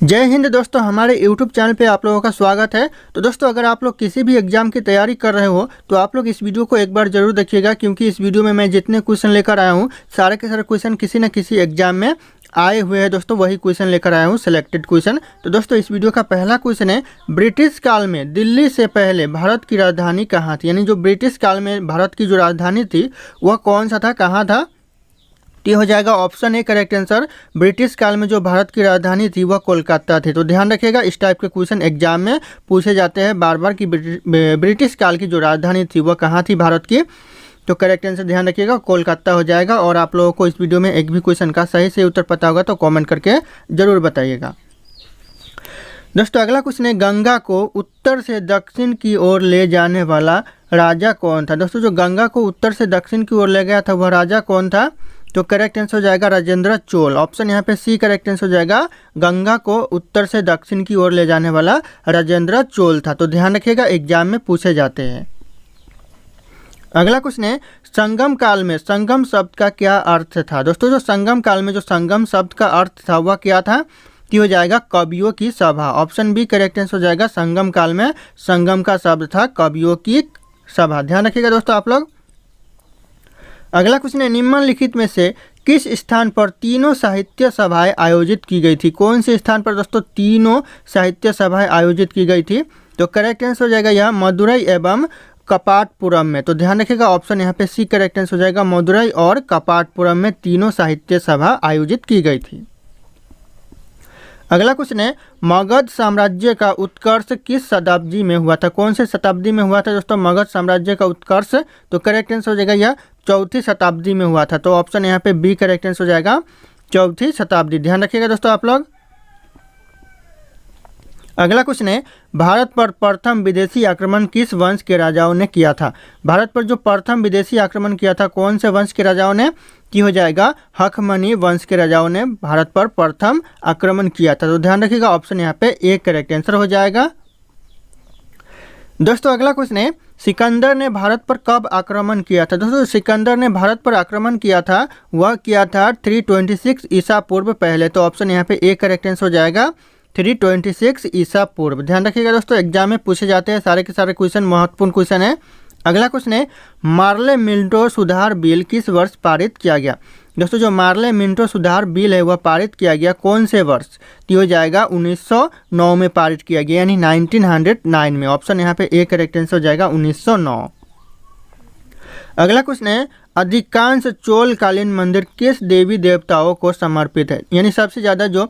जय हिंद दोस्तों, हमारे YouTube चैनल पे आप लोगों का स्वागत है। तो दोस्तों, अगर आप लोग किसी भी एग्जाम की तैयारी कर रहे हो तो आप लोग इस वीडियो को एक बार जरूर देखिएगा, क्योंकि इस वीडियो में मैं जितने क्वेश्चन लेकर आया हूँ सारे के सारे क्वेश्चन किसी न किसी एग्जाम में आए हुए हैं। दोस्तों, वही क्वेश्चन लेकर आया हूँ, सिलेक्टेड क्वेश्चन। तो दोस्तों, इस वीडियो का पहला क्वेश्चन है, ब्रिटिश काल में दिल्ली से पहले भारत की राजधानी कहाँ थी? यानी जो ब्रिटिश काल में भारत की जो राजधानी थी वह कौन सा था, कहाँ था? ये हो जाएगा option A correct answer. British काल में जो भारत की राजधानी थी वह कोलकाता थी। तो ध्यान रखिएगा, इस टाइप के क्वेश्चन एग्जाम में पूछे जाते हैं बार बार कि ब्रिटिश काल की जो राजधानी थी वह कहाँ थी भारत की। तो करेक्ट आंसर ध्यान रखिएगा, कोलकाता हो जाएगा। और आप लोगों को इस वीडियो में एक भी क्वेश्चन का सही से उत्तर पता होगा तो कॉमेंट करके ज़रूर बताइएगा। दोस्तों, अगला क्वेश्चन है, गंगा को उत्तर से दक्षिण की ओर ले जाने वाला राजा कौन था? दोस्तों, जो गंगा को उत्तर से दक्षिण की ओर ले गया था वह राजा कौन था? तो करेक्ट आंसर हो जाएगा राजेंद्र चोल। ऑप्शन यहाँ पे सी करेक्ट आंसर हो जाएगा, गंगा को उत्तर से दक्षिण की ओर ले जाने वाला राजेंद्र चोल था। तो ध्यान रखिएगा, एग्जाम में पूछे जाते हैं। अगला क्वेश्चन है, संगम काल में संगम शब्द का क्या अर्थ था? दोस्तों, जो संगम काल में जो संगम शब्द का अर्थ था वह क्या था? कि हो जाएगा कवियों की सभा। ऑप्शन बी करेक्ट आंसर हो जाएगा, संगम काल में संगम का शब्द था कवियों की सभा। ध्यान रखिएगा दोस्तों आप लोग। अगला क्वेश्चन है, निम्नलिखित में से किस स्थान पर तीनों साहित्य सभाएं आयोजित की गई थी? कौन से स्थान पर दोस्तों तीनों साहित्य सभाएं आयोजित की गई थी? तो करेक्ट आंसर हो जाएगा यह मदुरई एवं कपाटपुरम में। तो ध्यान रखिएगा, ऑप्शन यहाँ पे सी करेक्ट आंसर हो जाएगा, मदुरई और कपाटपुरम में तीनों साहित्य सभा आयोजित की गई थी। अगला क्वेश्चन है, मगध साम्राज्य का उत्कर्ष किस शताब्दी में हुआ था? कौन से शताब्दी में हुआ था दोस्तों मगध साम्राज्य का उत्कर्ष? तो करेक्ट आंसर हो जाएगा यह चौथी शताब्दी में हुआ था। तो ऑप्शन यहाँ पे बी करेक्ट आंसर हो जाएगा, चौथी शताब्दी। ध्यान रखिएगा दोस्तों आप लोग। अगला क्वेश्चन है, भारत पर प्रथम विदेशी आक्रमण किस वंश के राजाओं ने किया था? भारत पर जो प्रथम विदेशी आक्रमण किया था कौन से वंश के राजाओं ने? की हो जाएगा हखमनी वंश के राजाओं ने भारत पर प्रथम आक्रमण किया था। तो ध्यान रखिएगा, ऑप्शन यहाँ पे ए करेक्ट आंसर हो जाएगा। दोस्तों, अगला क्वेश्चन है, सिकंदर ने भारत पर कब आक्रमण किया था? दोस्तों, सिकंदर ने भारत पर आक्रमण किया था वह किया था 326 ईसा पूर्व पहले। तो ऑप्शन यहाँ पे ए करेक्ट आंसर हो जाएगा, 326 ईसा पूर्व। ध्यान रखिएगा दोस्तों, एग्जाम में पूछे जाते हैं सारे के सारे क्वेश्चन, महत्वपूर्ण क्वेश्चन है। अगला क्वेश्चन है, मार्ले मिंटो सुधार बिल किस वर्ष पारित किया गया? दोस्तों, जो मार्ले मिंटो सुधार बिल है वह पारित किया गया कौन से वर्ष? तो हो जाएगा 1909 में पारित किया गया, यानी 1909 में। ऑप्शन यहाँ पे ए करेक्ट आंसर हो जाएगा 1909। अगला क्वेश्चन है, अधिकांश चोलकालीन मंदिर किस देवी देवताओं को समर्पित है? यानी सबसे ज़्यादा जो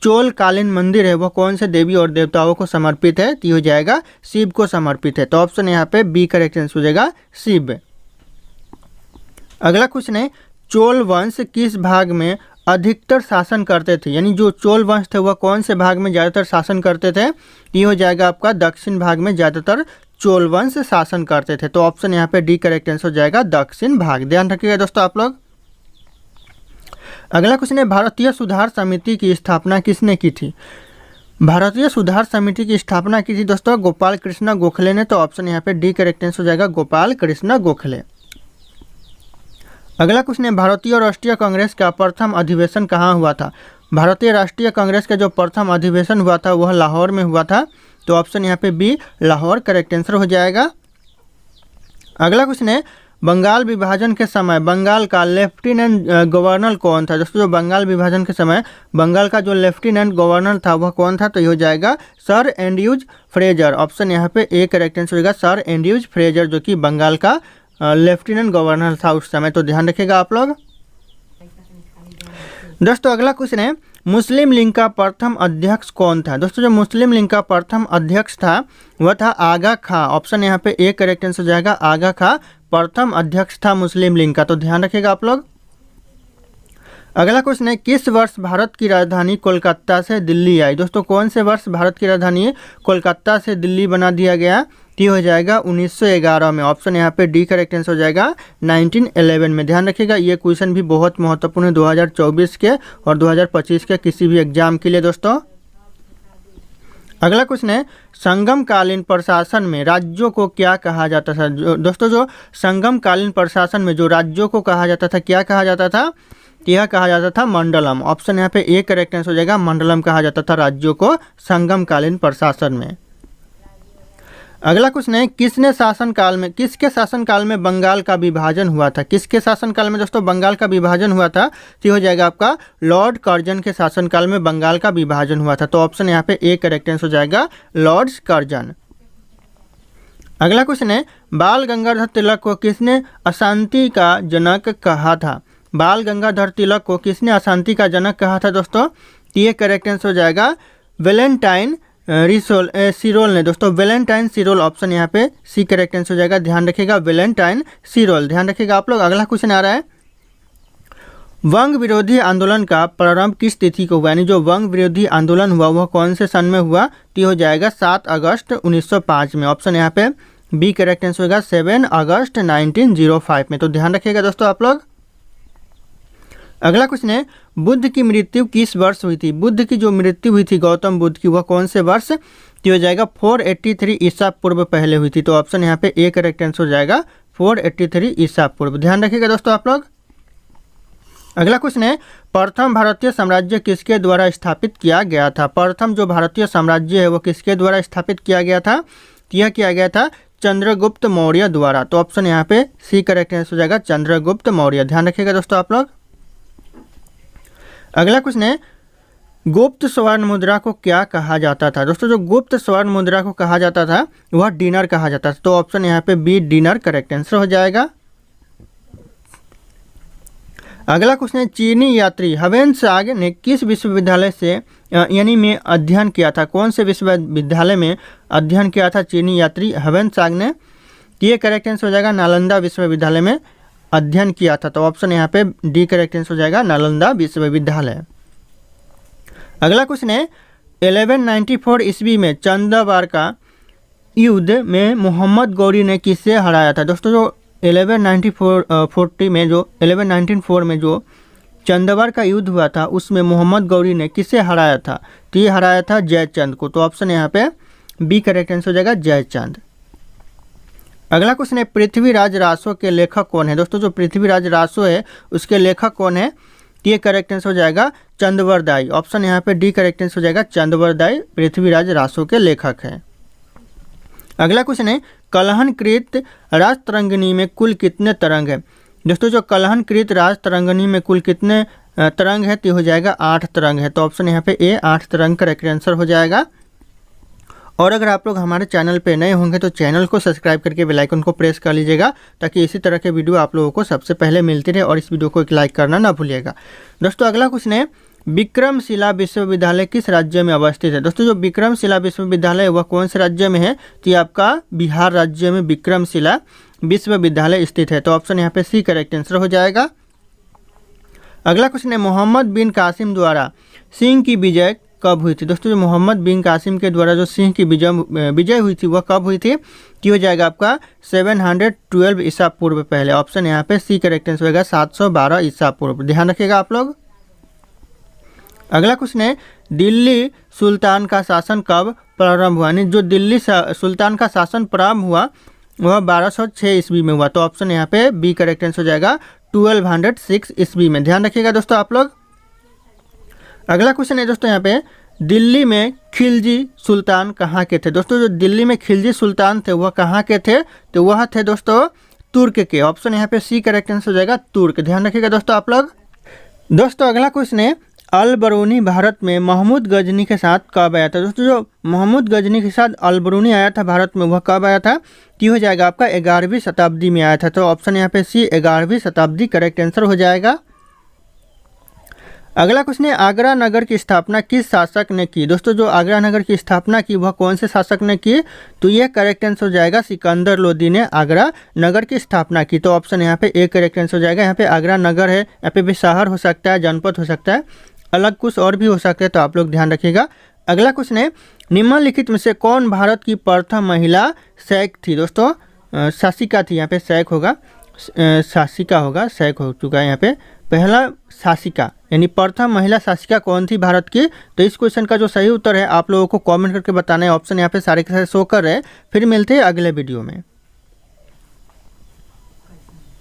चोलकालीन मंदिर है वह कौन से देवी और देवताओं को समर्पित है? तो हो जाएगा शिव को समर्पित है। तो ऑप्शन यहाँ पे बी करेक्ट आंसर हो जाएगा, शिव। अगला क्वेश्चन है, चोल वंश किस भाग में अधिकतर शासन करते थे? यानी जो चोल वंश थे वह कौन से भाग में ज़्यादातर शासन करते थे? ये हो जाएगा आपका दक्षिण भाग में ज़्यादातर चोल वंश शासन करते थे। तो ऑप्शन यहाँ पे डी करेक्ट आंसर हो जाएगा, दक्षिण भाग। ध्यान रखिएगा दोस्तों आप लोग। अगला क्वेश्चन है, भारतीय सुधार समिति की स्थापना किसने की थी? भारतीय सुधार समिति की स्थापना की थी दोस्तों गोपाल कृष्ण गोखले ने। तो ऑप्शन यहाँ पे डी करेक्ट आंसर हो जाएगा, गोपाल कृष्ण गोखले। अगला क्वेश्चन है, भारतीय राष्ट्रीय कांग्रेस का प्रथम अधिवेशन कहाँ हुआ था? भारतीय राष्ट्रीय कांग्रेस का जो प्रथम अधिवेशन हुआ था वह लाहौर में हुआ था। तो ऑप्शन यहाँ पे बी लाहौर करेक्ट आंसर हो जाएगा। अगला क्वेश्चन है, बंगाल विभाजन के समय बंगाल का लेफ्टिनेंट गवर्नर कौन था? दोस्तों, जो बंगाल विभाजन के समय बंगाल का जो लेफ्टिनेंट गवर्नर था वह कौन था? तो ये हो जाएगा सर एंड्रयूज फ्रेजर। ऑप्शन यहाँ पे ए करेक्ट आंसर होगा, सर एंड्रयूज फ्रेजर, जो कि बंगाल का लेफ्टिनेंट गवर्नर था उस समय। तो ध्यान रखिएगा आप लोग। दोस्तों, अगला क्वेश्चन है, मुस्लिम लीग का प्रथम अध्यक्ष कौन था? दोस्तों, जो मुस्लिम लीग का प्रथम अध्यक्ष था वह था आगा खां। ऑप्शन यहाँ पे ए करेक्ट आंसर हो जाएगा, आगा खां प्रथम अध्यक्ष था मुस्लिम लीग का। तो ध्यान रखिएगा आप लोग। अगला क्वेश्चन है, किस वर्ष भारत की राजधानी कोलकाता से दिल्ली आई? दोस्तों, कौन से वर्ष भारत की राजधानी कोलकाता से दिल्ली बना दिया गया? ये हो जाएगा 1911 में। ऑप्शन यहाँ पे डी करेक्ट आंसर हो जाएगा 1911 में। ध्यान रखिएगा, ये क्वेश्चन भी बहुत महत्वपूर्ण है 2024 के और 2025 के किसी भी एग्जाम के लिए दोस्तों। अगला क्वेश्चन है, संगम कालीन प्रशासन में राज्यों को क्या कहा जाता था? दोस्तों, जो संगम कालीन प्रशासन में जो राज्यों को कहा जाता था क्या कहा जाता था? तो यह कहा जाता था मंडलम। ऑप्शन यहाँ पे ए करेक्ट आंसर हो जाएगा, मंडलम कहा जाता था राज्यों को संगमकालीन प्रशासन में। अगला क्वेश्चन है, किसके शासनकाल में बंगाल का विभाजन हुआ था? किसके शासनकाल में दोस्तों बंगाल का विभाजन हुआ था? तो हो जाएगा आपका लॉर्ड कर्जन के शासनकाल में बंगाल का विभाजन हुआ था। तो ऑप्शन यहाँ पे ए करेक्ट आंसर हो जाएगा, लॉर्ड कर्जन। अगला क्वेश्चन है, बाल गंगाधर तिलक को किसने अशांति का जनक कहा था? बाल गंगाधर तिलक को किसने अशांति का जनक कहा था दोस्तों? तो ये करेक्ट आंसर हो जाएगा वैलेंटाइन सिरोल ने दोस्तों, वैलेंटाइन सिरोल। ऑप्शन यहाँ पे सी करेक्ट आंसर हो जाएगा, ध्यान रखिएगा वैलेंटाइन सिरोल, ध्यान रखिएगा आप लोग। अगला क्वेश्चन आ रहा है, वंग विरोधी आंदोलन का प्रारंभ किस तिथि को हुआ? यानी जो वंग विरोधी आंदोलन हुआ वह कौन से सन में हुआ? तो हो जाएगा 7 अगस्त 1905 में। ऑप्शन यहाँ पे बी करेक्ट आंसर होगा 7 अगस्त 1905 में। तो ध्यान रखिएगा दोस्तों आप लोग। अगला क्वेश्चन है, बुद्ध की मृत्यु किस वर्ष हुई थी? बुद्ध की जो मृत्यु हुई थी गौतम बुद्ध की वह कौन से वर्ष? तो हो जाएगा 483 ईसा पूर्व पहले हुई थी। तो ऑप्शन यहाँ पे ए करेक्ट आंसर हो जाएगा 483 ईसा पूर्व, ध्यान रखिएगा दोस्तों आप लोग। अगला क्वेश्चन है, प्रथम भारतीय साम्राज्य किसके द्वारा स्थापित किया गया था? प्रथम जो भारतीय साम्राज्य है वो किसके द्वारा स्थापित किया गया था? यह किया गया था चंद्रगुप्त मौर्य द्वारा। तो ऑप्शन यहाँ पे सी करेक्ट आंसर हो जाएगा, चंद्रगुप्त मौर्य, ध्यान रखिएगा दोस्तों आप लोग। अगला क्वेश्चन है, गुप्त स्वर्ण मुद्रा को क्या कहा जाता था? दोस्तों जो गुप्त स्वर्ण मुद्रा को कहा जाता था वह डिनर कहा जाता था। तो ऑप्शन यहाँ पे बी डिनर करेक्ट आंसर हो जाएगा। अगला क्वेश्चन है, चीनी यात्री ह्वेन-त्सांग ने किस विश्वविद्यालय से यानी में अध्ययन किया था? कौन से विश्वविद्यालय में अध्ययन किया था चीनी यात्री ह्वेन-त्सांग ने? ये करेक्ट आंसर हो जाएगा, नालंदा विश्वविद्यालय में अध्ययन किया था। तो ऑप्शन यहाँ पे डी करेक्ट आंसर हो जाएगा, नालंदा विश्वविद्यालय। अगला क्वेश्चन है, 1194 ईस्वी में चंदावार का युद्ध में मोहम्मद गौरी ने किसे हराया था? दोस्तों जो 1194 में जो चंदावार का युद्ध हुआ था उसमें मोहम्मद गौरी ने किसे हराया था? तो ये हराया था जयचंद को। तो ऑप्शन यहाँ पे बी करेक्ट आंसर हो जाएगा, जयचंद। अगला क्वेश्चन है, पृथ्वीराज रासो के लेखक कौन है? दोस्तों जो पृथ्वीराज रासो है उसके लेखक कौन है? ये करेक्ट आंसर हो जाएगा चंदवरदाई। ऑप्शन यहाँ पे डी करेक्ट आंसर हो जाएगा, चंदवरदाई पृथ्वीराज रासो के लेखक हैं। अगला क्वेश्चन है, कलहनकृत राज तरंगिणी में कुल कितने तरंग है? दोस्तों जो कलहनकृत राज तरंगिणी में कुल कितने तरंग है? तो हो जाएगा 8 तरंग है। तो ऑप्शन यहाँ पे ए 8 तरंग करेक्ट आंसर हो जाएगा। और अगर आप लोग हमारे चैनल पे नए होंगे तो चैनल को सब्सक्राइब करके बेल आइकन को प्रेस कर लीजिएगा ताकि इसी तरह के वीडियो आप लोगों को सबसे पहले मिलती रहे, और इस वीडियो को एक लाइक करना ना भूलिएगा। दोस्तों अगला क्वेश्चन है, विक्रमशिला विश्वविद्यालय किस राज्य में अवस्थित है? दोस्तों जो विक्रमशिला विश्वविद्यालय वह कौन से राज्य में है? तो ये आपका बिहार राज्य में विक्रमशिला विश्वविद्यालय स्थित है। तो ऑप्शन यहाँ पे सी करेक्ट आंसर हो जाएगा। अगला क्वेश्चन है, मोहम्मद बिन कासिम द्वारा सिंह की विजय कब हुई थी? दोस्तों जो मोहम्मद बिन कासिम के द्वारा जो सिंह की विजय हुई थी वह कब हुई थी? कि हो जाएगा आपका 712 ईसा पूर्व पहले। ऑप्शन यहाँ पे सी करेक्ट आंसर होगा, 712 ईसा पूर्व, ध्यान रखिएगा आप लोग। अगला क्वेश्चन है, दिल्ली सुल्तान का शासन कब प्रारंभ हुआ? यानी जो दिल्ली सुल्तान का शासन प्रारंभ हुआ वह 1206 ईस्वी में हुआ। तो ऑप्शन यहाँ पे बी करेक्ट आंसर हो जाएगा, 1206 ईस्वी में, ध्यान रखिएगा दोस्तों आप लोग। अगला क्वेश्चन है दोस्तों यहाँ पे, दिल्ली में खिलजी सुल्तान कहाँ के थे? दोस्तों जो दिल्ली में खिलजी सुल्तान थे वह कहाँ के थे? तो वह थे दोस्तों तुर्क के। ऑप्शन यहाँ पे सी करेक्ट आंसर हो जाएगा, तुर्क, ध्यान रखिएगा दोस्तों आप लोग। दोस्तों अगला क्वेश्चन है, अल बरूनी भारत में महमूद गजनी के साथ कब आया था? दोस्तों जो महमूद गजनी के साथ अल बरूनी आया था भारत में वह कब आया था? कि हो जाएगा आपका 11वीं शताब्दी में आया था। तो ऑप्शन यहाँ पे सी 11वीं शताब्दी करेक्ट आंसर हो जाएगा। अगला क्वेश्चन है, आगरा नगर की स्थापना किस शासक ने की? दोस्तों जो आगरा नगर की स्थापना की वह कौन से शासक ने की? तो यह करेक्ट आंसर हो जाएगा, सिकंदर लोदी ने आगरा नगर की स्थापना की। तो ऑप्शन यहाँ पे ए करेक्ट आंसर हो जाएगा। यहाँ पे आगरा नगर है, यहाँ पे भी शहर हो सकता है, जनपद हो सकता है, अलग कुछ और भी हो सकता है, तो आप लोग ध्यान रखिएगा। अगला क्वेश्चन है, निम्नलिखित में से कौन भारत की प्रथम महिला सैक थी? दोस्तों शासिका थी, यहाँ पे सैक होगा, शासिका होगा, सैक हो चुका है यहाँ पे। पहला शासिका यानी प्रथम महिला शासिका कौन थी भारत की? तो इस क्वेश्चन का जो सही उत्तर है आप लोगों को कमेंट करके बताना है। ऑप्शन यहाँ पे सारे के सारे शो कर रहे हैं। फिर मिलते हैं अगले वीडियो में।